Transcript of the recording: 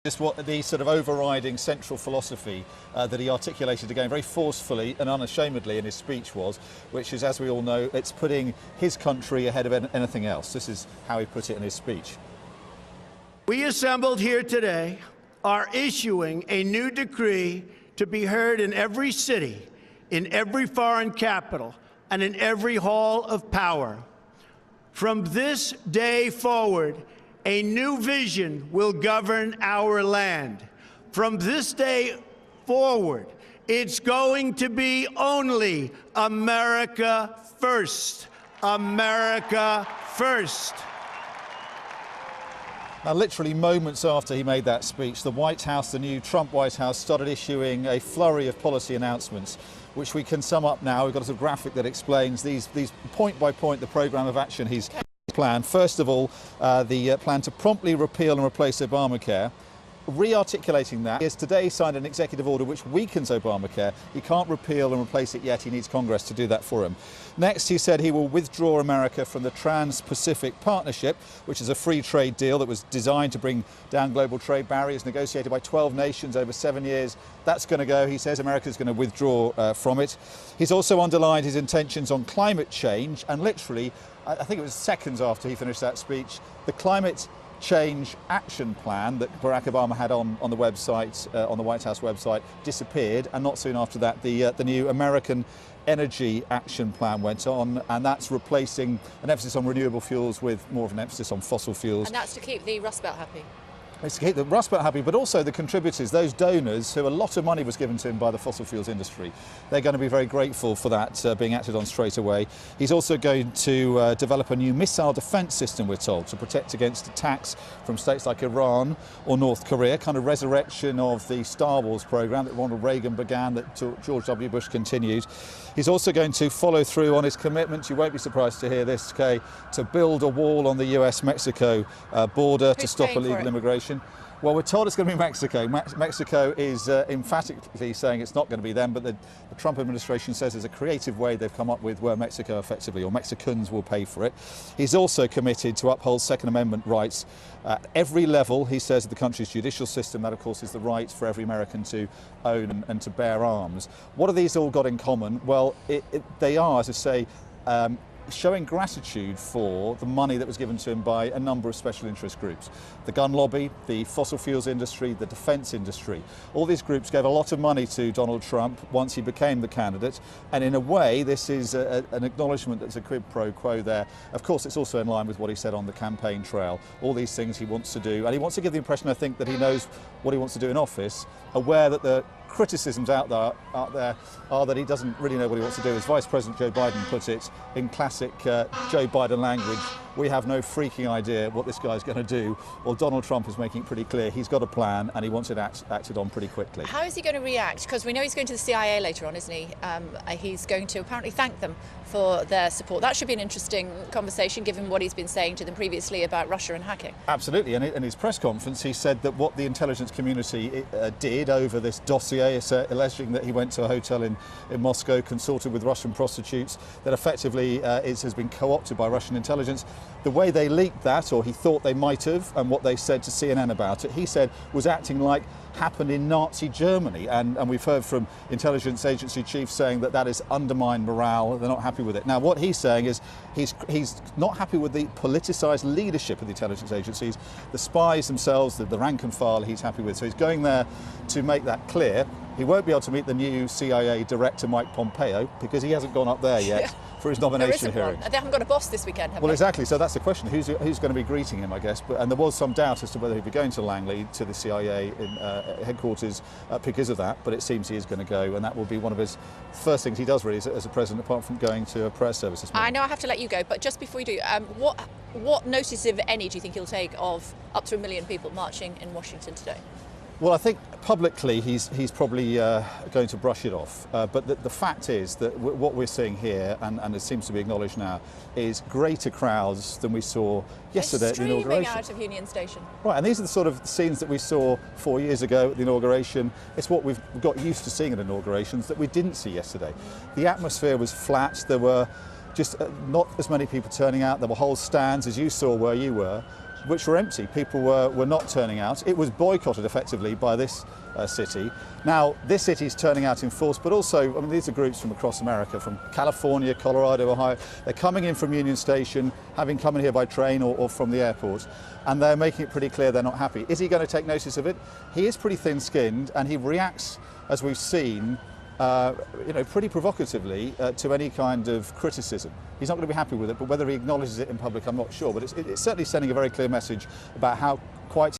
Just what the sort of overriding central philosophy that he articulated again very forcefully and unashamedly in his speech was, which is, as we all know, it's putting his country ahead of anything else. This is how he put it in his speech. We assembled here today are issuing a new decree to be heard in every city, in every foreign capital, and in every hall of power. From this day forward, a new vision will govern our land. From this day forward, it's going to be only America first. America first. Now, literally moments after he made that speech, the White House, the new Trump White House, started issuing a flurry of policy announcements, which we can sum up now. We've got a sort of graphic that explains these point by point the programme of action he's planned. First of all, the plan to promptly repeal and replace Obamacare. Re-articulating that, he has today signed an executive order which weakens Obamacare. He can't repeal and replace it yet. He needs Congress to do that for him. Next, he said he will withdraw America from the Trans-Pacific Partnership, which is a free trade deal that was designed to bring down global trade barriers, negotiated by 12 nations over 7 years. That's going to go. He says America's going to withdraw from it. He's also underlined his intentions on climate change, and literally, I think it was seconds after he finished that speech, the climate change action plan that Barack Obama had on the website, on the White House website, disappeared, and not soon after that the new American Energy Action Plan went on, and that's replacing an emphasis on renewable fuels with more of an emphasis on fossil fuels. And that's to keep the Rust Belt happy. It's to keep the Rust Belt happy, but also the contributors, those donors who a lot of money was given to him by the fossil fuels industry. They're going to be very grateful for that being acted on straight away. He's also going to develop a new missile defence system, we're told, to protect against attacks from states like Iran or North Korea, kind of resurrection of the Star Wars programme that Ronald Reagan began, that George W. Bush continued. He's also going to follow through on his commitment, you won't be surprised to hear this, Kay, to build a wall on the US-Mexico border to stop illegal immigration. Well, we're told it's going to be Mexico. Mexico is emphatically saying it's not going to be them, but the Trump administration says there's a creative way they've come up with where Mexico effectively, or Mexicans, will pay for it. He's also committed to uphold Second Amendment rights at every level, he says, of the country's judicial system. That, of course, is the right for every American to own and to bear arms. What have these all got in common? Well, they are, as I say, showing gratitude for the money that was given to him by a number of special interest groups. The gun lobby, the fossil fuels industry, the defence industry. All these groups gave a lot of money to Donald Trump once he became the candidate, and in a way this is an acknowledgement that there's a quid pro quo there. Of course, it's also in line with what he said on the campaign trail. All these things he wants to do, and he wants to give the impression, I think, that he knows what he wants to do in office, aware that the criticisms out there are that he doesn't really know what he wants to do. As Vice President Joe Biden put it in classic Joe Biden language, we have no freaking idea what this guy's going to do. Well, Donald Trump is making it pretty clear he's got a plan and he wants it acted on pretty quickly. How is he going to react? Because we know he's going to the CIA later on, isn't he? He's going to apparently thank them for their support. That should be an interesting conversation, given what he's been saying to them previously about Russia and hacking. Absolutely, and in his press conference he said that what the intelligence community did over this dossier, alleging that he went to a hotel in Moscow, consorted with Russian prostitutes, that effectively has been co-opted by Russian intelligence. The way they leaked that, or he thought they might have, and what they said to CNN about it, he said was acting like happened in Nazi Germany, and we've heard from intelligence agency chiefs saying that has undermined morale. They're not happy with it. Now, what he's saying is he's not happy with the politicised leadership of the intelligence agencies, the spies themselves, the rank and file he's happy with. So he's going there to make that clear. He won't be able to meet the new CIA director, Mike Pompeo, because he hasn't gone up there yet for his nomination hearing. They haven't got a boss this weekend, have they? Well, they? Exactly. So that's the question. Who's going to be greeting him, I guess? And there was some doubt as to whether he'd be going to Langley, to the CIA headquarters, because of that. But it seems he is going to go, and that will be one of his first things he does, really, as a president, apart from going to a press service this morning. I know I have to let you go, but just before you do, what notice, if any, do you think he'll take of up to 1 million people marching in Washington today? Well, I think publicly he's probably going to brush it off. But the fact is that what we're seeing here, and it seems to be acknowledged now, is greater crowds than we saw yesterday at the inauguration. Streaming out of Union Station. Right, and these are the sort of scenes that we saw 4 years ago at the inauguration. It's what we've got used to seeing at inaugurations that we didn't see yesterday. The atmosphere was flat. There were just not as many people turning out. There were whole stands, as you saw where you were, which were empty. People were not turning out. It was boycotted effectively by this city. Now, this city is turning out in force, but also, I mean, these are groups from across America, from California, Colorado, Ohio. They're coming in from Union Station, having come in here by train or from the airport, and they're making it pretty clear they're not happy. Is he going to take notice of it? He is pretty thin-skinned, and he reacts, as we've seen, pretty provocatively to any kind of criticism. He's not going to be happy with it, but whether he acknowledges it in public, I'm not sure. But it's certainly sending a very clear message about how quite